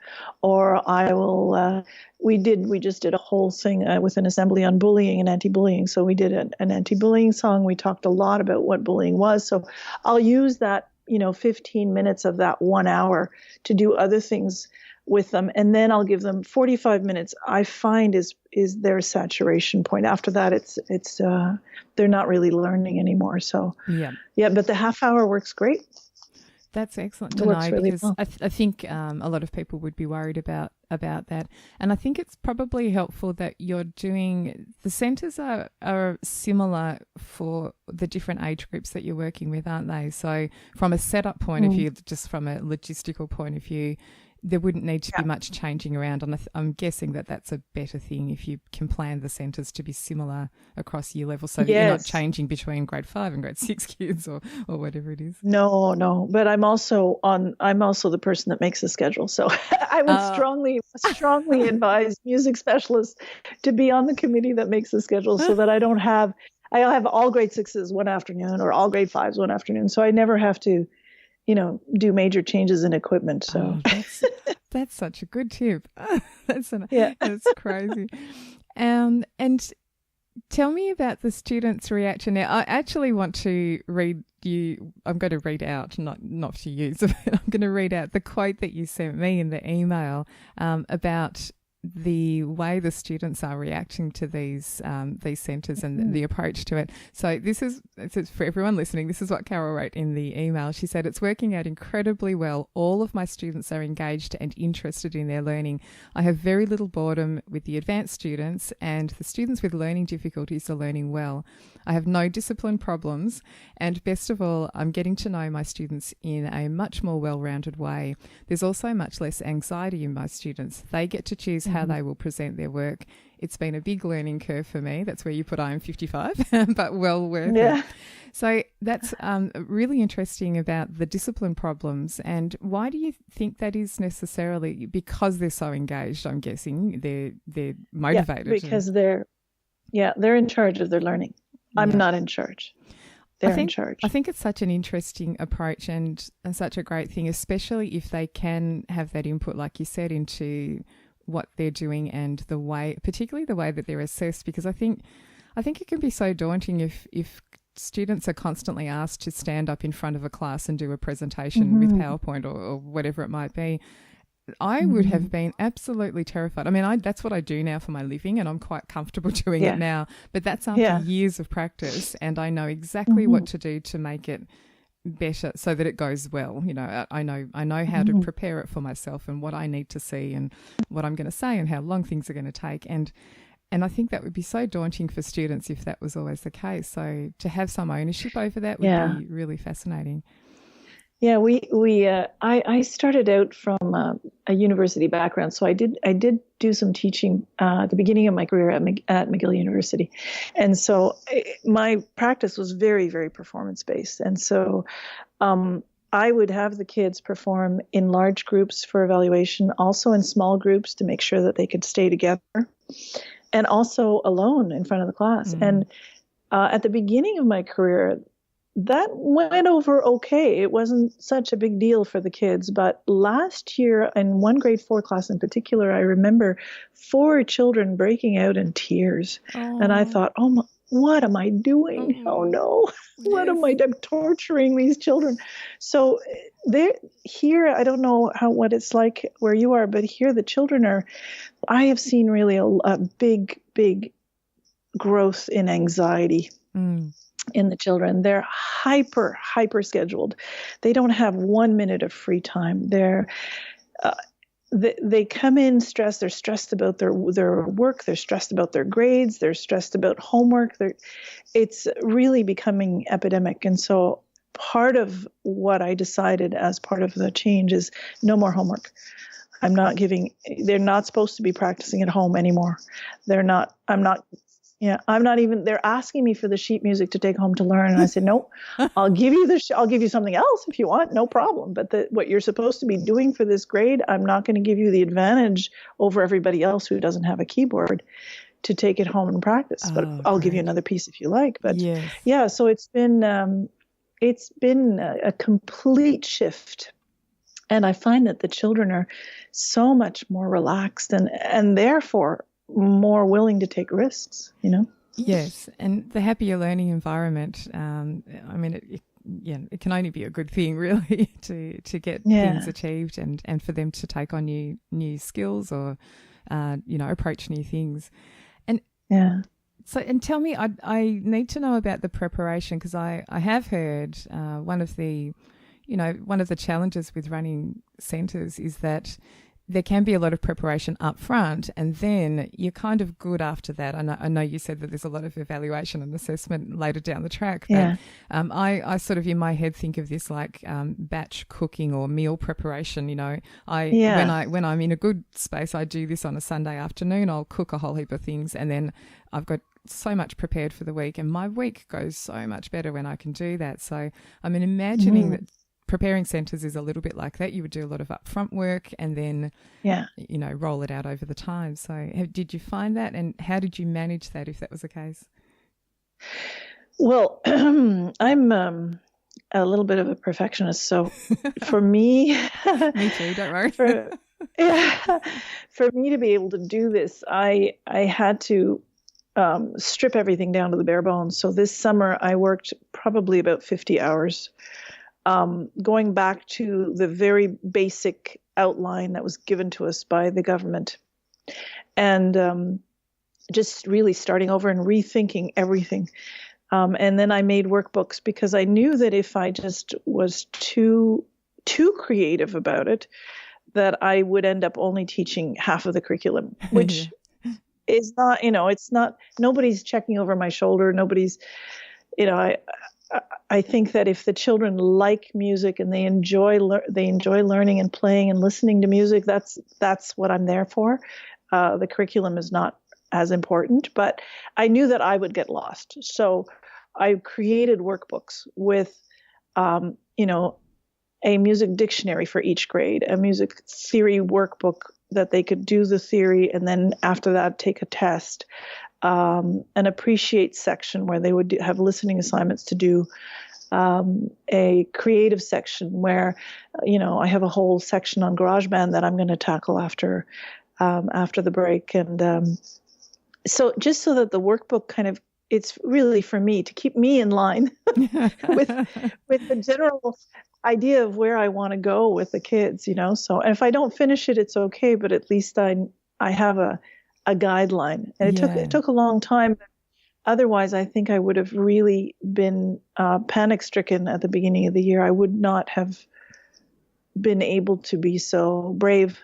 or I will. We just did a whole thing with an assembly on bullying and anti-bullying. So we did an anti-bullying song. We talked a lot about what bullying was. So I'll use that 15 minutes of that 1 hour to do other things with them. And then I'll give them 45 minutes, I find is their saturation point. After that, it's they're not really learning anymore. So but the half hour works great. That's excellent to know, because I think a lot of people would be worried about that. And I think it's probably helpful that you're doing, the centres are similar for the different age groups that you're working with, aren't they? So from a setup point of view, just from a logistical point of view, there wouldn't need to be much changing around. And I'm guessing that that's a better thing if you can plan the centres to be similar across year level, so that you're not changing between grade 5 and grade 6 kids or whatever it is. No. But I'm also the person that makes the schedule. So I would strongly advise music specialists to be on the committee that makes the schedule, so that I'll have all grade 6s one afternoon or all grade 5s one afternoon. So I never have to do major changes in equipment. So that's such a good tip. That's crazy. And tell me about the students' reaction. Now, I actually want to read you. I'm going to read out, not to use, but I'm going to read out the quote that you sent me in the email about the way the students are reacting to these centres and the approach to it. So this is for everyone listening. This is what Carole wrote in the email. She said, "It's working out incredibly well. All of my students are engaged and interested in their learning. I have very little boredom with the advanced students, and the students with learning difficulties are learning well. I have no discipline problems, and best of all, I'm getting to know my students in a much more well-rounded way. There's also much less anxiety in my students. They get to choose how they will present their work. It's been a big learning curve for me." That's where you put I am 55, but well worth it. So that's really interesting about the discipline problems. And why do you think that is necessarily? Because they're so engaged, I'm guessing. They're motivated. Yeah, because they're in charge of their learning. I'm not in charge. They're in charge. I think it's such an interesting approach and such a great thing, especially if they can have that input, like you said, into what they're doing and particularly the way that they're assessed, because I think it can be so daunting if students are constantly asked to stand up in front of a class and do a presentation with PowerPoint or whatever it might be. I would have been absolutely terrified. I mean, that's what I do now for my living, and I'm quite comfortable doing it now. But that's after years of practice, and I know exactly what to do to make it better so that it goes well. I know how to prepare it for myself and what I need to see and what I'm going to say and how long things are going to take. And I think that would be so daunting for students if that was always the case. So to have some ownership over that would be really fascinating. Yeah, I started out from a university background, so I did do some teaching at the beginning of my career at McGill University, and so my practice was very, very performance based, and so I would have the kids perform in large groups for evaluation, also in small groups to make sure that they could stay together, and also alone in front of the class. And at the beginning of my career, that went over okay. It wasn't such a big deal for the kids. But last year, in one grade 4 class in particular, I remember 4 children breaking out in tears. And I thought, what am I doing? Oh no, what am I? I'm torturing these children. So there, here, I don't know what it's like where you are, but here the children are, I have seen really a big growth in anxiety in the children. They're hyper scheduled. They don't have 1 minute of free time. They come in stressed. They're stressed about their work. They're stressed about their grades. They're stressed about homework. It's really becoming epidemic. And so part of what I decided as part of the change is no more homework. They're not supposed to be practicing at home anymore. They're asking me for the sheet music to take home to learn. And I said, no, I'll give you something else if you want, no problem. But what you're supposed to be doing for this grade, I'm not going to give you the advantage over everybody else who doesn't have a keyboard to take it home and practice. But I'll give you another piece if you like. But yeah, so it's been a complete shift. And I find that the children are so much more relaxed and therefore more willing to take risks, Yes, and the happier learning environment, it can only be a good thing really to get things achieved and for them to take on new skills or approach new things. And so, and tell me, I need to know about the preparation, because I have heard one of the challenges with running centres is that there can be a lot of preparation up front, and then you're kind of good after that. I know you said that there's a lot of evaluation and assessment later down the track, but I sort of in my head think of this like batch cooking or meal preparation. When I'm in a good space, I do this on a Sunday afternoon. I'll cook a whole heap of things, and then I've got so much prepared for the week, and my week goes so much better when I can do that. So I'm imagining that preparing centres is a little bit like that. You would do a lot of upfront work and then, roll it out over the time. So did you find that, and how did you manage that if that was the case? Well, I'm a little bit of a perfectionist. So for me... Me too, don't worry. For me to be able to do this, I had to strip everything down to the bare bones. So this summer I worked probably about 50 hours. Going back to the very basic outline that was given to us by the government, and just really starting over and rethinking everything. And then I made workbooks, because I knew that if I just was too creative about it, that I would end up only teaching half of the curriculum, which is not, it's not, nobody's checking over my shoulder. Nobody's, I think that if the children like music and they enjoy learning and playing and listening to music, that's what I'm there for. The curriculum is not as important, but I knew that I would get lost. So I created workbooks with, a music dictionary for each grade, a music theory workbook that they could do the theory, and then after that take a test. An appreciate section where they would have listening assignments to do, a creative section where, I have a whole section on GarageBand that I'm going to tackle after the break. And so just so that the workbook it's really for me to keep me in line with the general idea of where I want to go with the kids, So, and if I don't finish it, it's okay, but at least I have a guideline. And it took a long time. Otherwise, I think I would have really been panic stricken at the beginning of the year. I would not have been able to be so brave.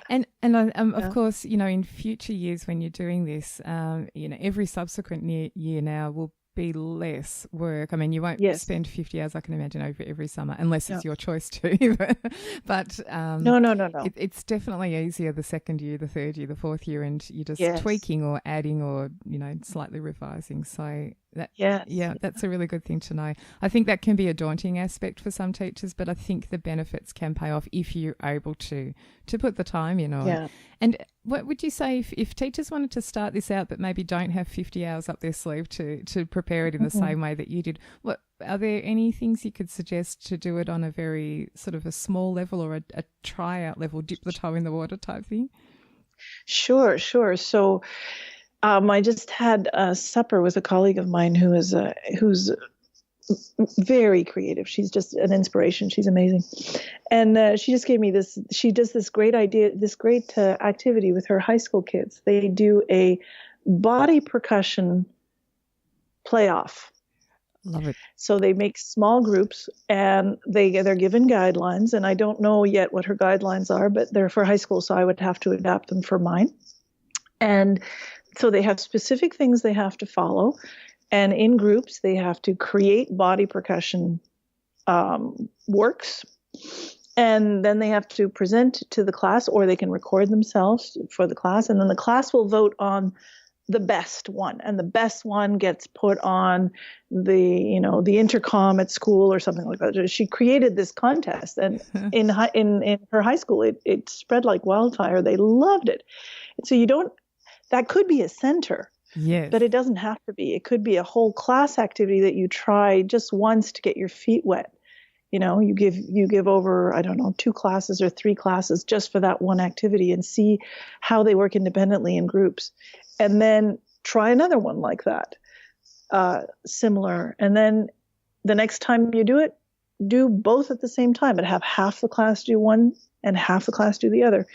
And of course, in future years when you're doing this, every subsequent year now will be less work. I mean, you won't spend 50 hours, I can imagine, over every summer, unless it's your choice to. But no. It's definitely easier the second year, the third year, the fourth year, and you're just tweaking or adding or, slightly revising. So that's a really good thing to know. I think that can be a daunting aspect for some teachers, but I think the benefits can pay off if you're able to put the time in. And what would you say if teachers wanted to start this out but maybe don't have 50 hours up their sleeve to prepare it in the same way that you did? Are there any things you could suggest to do it on a very sort of a small level or a try-out level, dip the toe in the water type thing? Sure. So I just had a supper with a colleague of mine who's very creative. She's just an inspiration. She's amazing. And she just gave me this. She does this great idea, this great activity with her high school kids. They do a body percussion playoff. Love it. So they make small groups and they're given guidelines. And I don't know yet what her guidelines are, but they're for high school, so I would have to adapt them for mine. And so they have specific things they have to follow. And in groups, they have to create body percussion works. And then they have to present to the class, or they can record themselves for the class. And then the class will vote on the best one. And the best one gets put on the intercom at school or something like that. She created this contest. And in her high school, it spread like wildfire. They loved it. And so that could be a center. Yes. But it doesn't have to be. It could be a whole class activity that you try just once to get your feet wet. You give over, I don't know, 2 classes or 3 classes just for that one activity and see how they work independently in groups. And then try another one like that, similar. And then the next time you do it, do both at the same time, and have half the class do one and half the class do the other.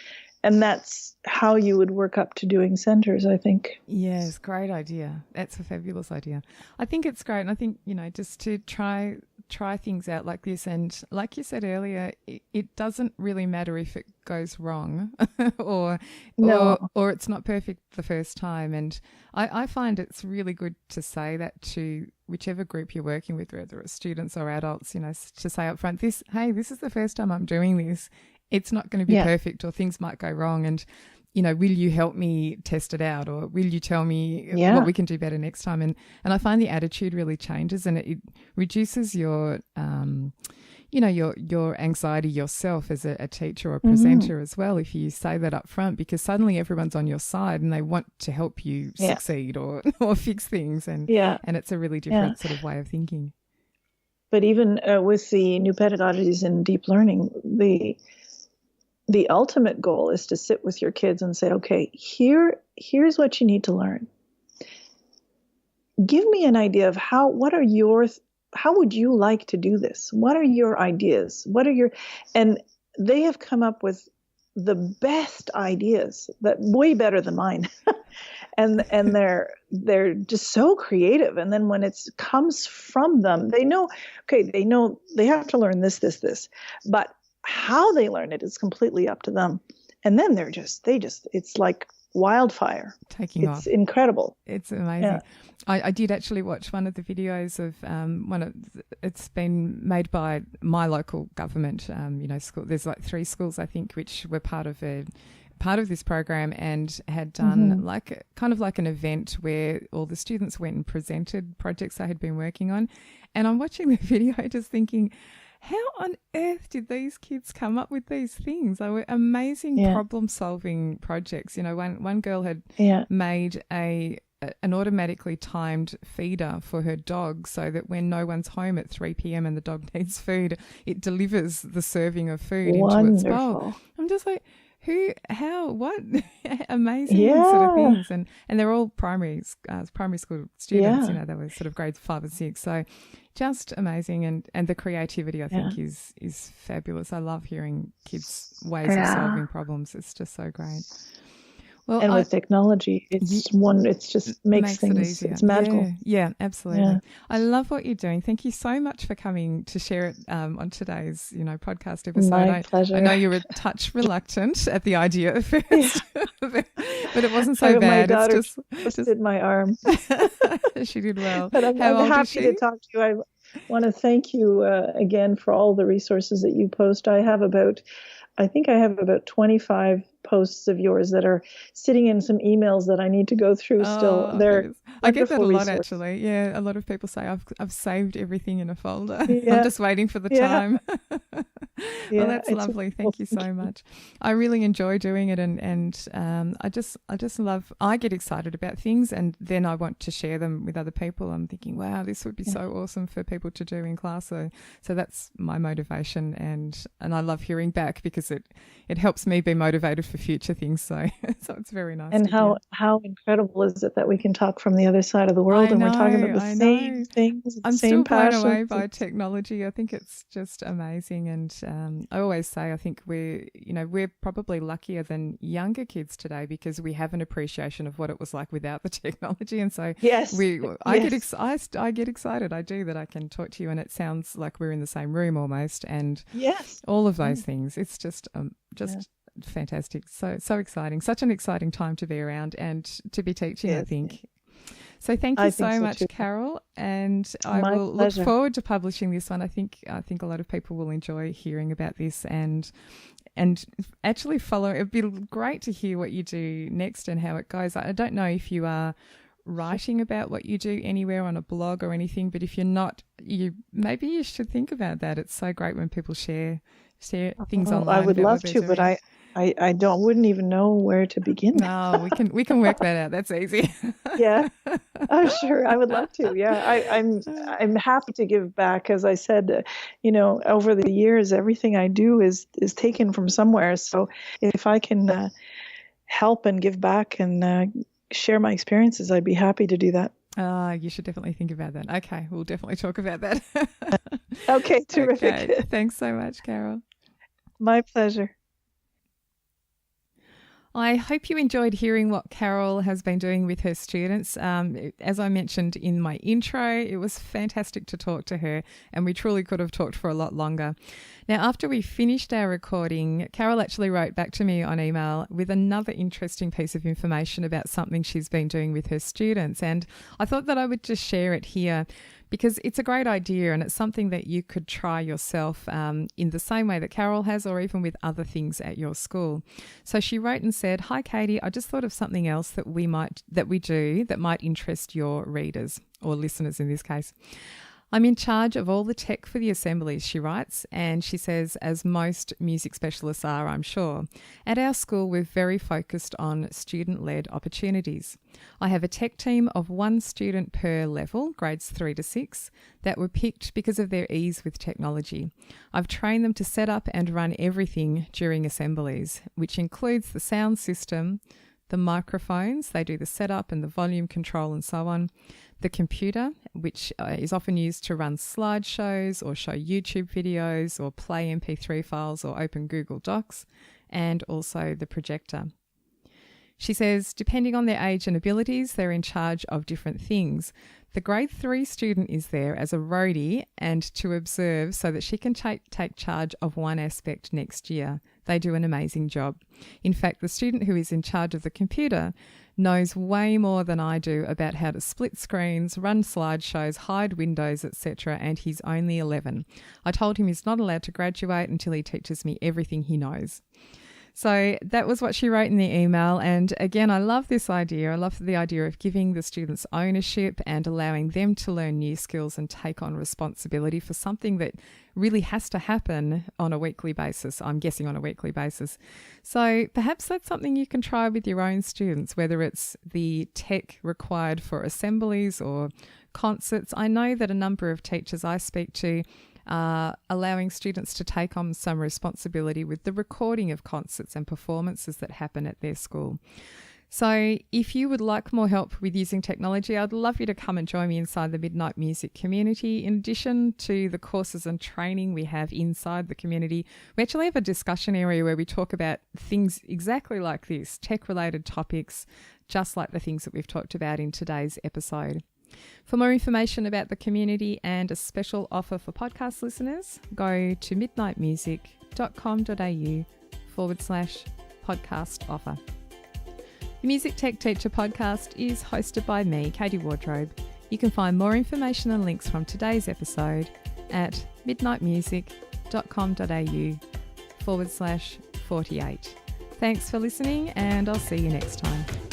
And that's how you would work up to doing centers, I think. Yes, great idea. That's a fabulous idea. I think it's great. And I think, just to try things out like this. And like you said earlier, it doesn't really matter if it goes wrong or it's not perfect the first time. And I find it's really good to say that to whichever group you're working with, whether it's students or adults, to say up front, this is the first time I'm doing this. It's not going to be perfect, or things might go wrong. And, will you help me test it out, or will you tell me what we can do better next time? And I find the attitude really changes, and it reduces your anxiety yourself as a teacher or presenter as well, if you say that up front, because suddenly everyone's on your side and they want to help you succeed or fix things. And it's a really different sort of way of thinking. But even with the new pedagogies in deep learning, the ultimate goal is to sit with your kids and say, okay, here's what you need to learn. Give me an idea of how would you like to do this? What are your ideas? And they have come up with the best ideas, that way better than mine. and they're just so creative. And then when it comes from them, they know they have to learn this, but how they learn it is completely up to them. And then it's like wildfire. Taking off. It's incredible. It's amazing. Yeah. I did actually watch one of the videos of it's been made by my local government, school. There's like 3 schools, I think, which were part of this program, and had done kind of like an event where all the students went and presented projects they had been working on. And I'm watching the video just thinking, how on earth did these kids come up with these things? They were amazing problem-solving projects. One girl had made an automatically timed feeder for her dog, so that when no one's home at 3 p.m. and the dog needs food, it delivers the serving of food into its bowl. I'm just like, what? Amazing sort of things. And they're all primary school students, they were sort of grades 5 and 6. So just amazing. And the creativity, I think, is fabulous. I love hearing kids' ways of solving problems. It's just so great. Well, and with technology, it just makes things easier. It's magical. Yeah, absolutely. Yeah. I love what you're doing. Thank you so much for coming to share it on today's, podcast episode. My pleasure. I know you were a touch reluctant at the idea at first, but it wasn't so bad. My daughter twisted my arm. She did well. But I'm happy to talk to you. I want to thank you again for all the resources that you post. I think I have about 25 posts of yours that are sitting in some emails that I need to go through still. I get that a lot, actually. Yeah, a lot of people say I've saved everything in a folder. Yeah. I'm just waiting for the time. Well, that's lovely. Thank you so much. I really enjoy doing it, and I just love. I get excited about things, and then I want to share them with other people. I'm thinking, wow, this would be so awesome for people to do in class. So that's my motivation, and I love hearing back, because it helps me be motivated for future things. So it's very nice. And to how incredible is it that we can talk from the other side of the world and we're talking about the same things, I'm same still blown passions. away by technology. I think it's just amazing. And I always say I think we're probably luckier than younger kids today because we have an appreciation of what it was like without the technology. And so I get excited. I do, that I can talk to you and it sounds like we're in the same room almost, and all of those things. It's just fantastic. So exciting. Such an exciting time to be around and to be teaching, I think. So thank you so much, too. Carole, and I will look forward to publishing this one. I think a lot of people will enjoy hearing about this and actually follow. It'd be great to hear what you do next and how it goes. I don't know if you are writing about what you do anywhere on a blog or anything, but if you're not, maybe you should think about that. It's so great when people share things online. I would love to, but I wouldn't even know where to begin. No, we can work that out. That's easy. Yeah, I'm sure. I would love to. Yeah, I'm happy to give back. As I said, over the years, everything I do is taken from somewhere. So if I can help and give back and share my experiences, I'd be happy to do that. You should definitely think about that. Okay, we'll definitely talk about that. Okay, terrific. Okay. Thanks so much, Carole. My pleasure. I hope you enjoyed hearing what Carole has been doing with her students. As I mentioned in my intro, it was fantastic to talk to her, and we truly could have talked for a lot longer. Now, after we finished our recording, Carole actually wrote back to me on email with another interesting piece of information about something she's been doing with her students, and I thought that I would just share it here because it's a great idea and it's something that you could try yourself in the same way that Carole has, or even with other things at your school. So she wrote and said, "Hi Katie, I just thought of something else that we do that might interest your readers or listeners in this case. I'm in charge of all the tech for the assemblies," she writes, and she says, as most music specialists are, I'm sure. "At our school, we're very focused on student-led opportunities. I have a tech team of 1 student per level, grades 3 to 6, that were picked because of their ease with technology. I've trained them to set up and run everything during assemblies, which includes the sound system, the microphones, they do the setup and the volume control and so on, the computer, which is often used to run slideshows or show YouTube videos or play MP3 files or open Google Docs, and also the projector." She says, depending on their age and abilities, they're in charge of different things. The grade 3 student is there as a roadie and to observe so that she can take charge of one aspect next year. They do an amazing job. In fact, the student who is in charge of the computer knows way more than I do about how to split screens, run slideshows, hide windows, etc., and he's only 11. I told him he's not allowed to graduate until he teaches me everything he knows. So that was what she wrote in the email. And again, I love this idea. I love the idea of giving the students ownership and allowing them to learn new skills and take on responsibility for something that really has to happen on a weekly basis. I'm guessing on a weekly basis. So perhaps that's something you can try with your own students, whether it's the tech required for assemblies or concerts. I know that a number of teachers I speak to allowing students to take on some responsibility with the recording of concerts and performances that happen at their school. So if you would like more help with using technology, I'd love you to come and join me inside the Midnight Music community. In addition to the courses and training we have inside the community, we actually have a discussion area where we talk about things exactly like this, tech-related topics, just like the things that we've talked about in today's episode. For more information about the community and a special offer for podcast listeners, go to midnightmusic.com.au/podcast offer. The Music Tech Teacher podcast is hosted by me, Katie Wardrobe. You can find more information and links from today's episode at midnightmusic.com.au/48. Thanks for listening, and I'll see you next time.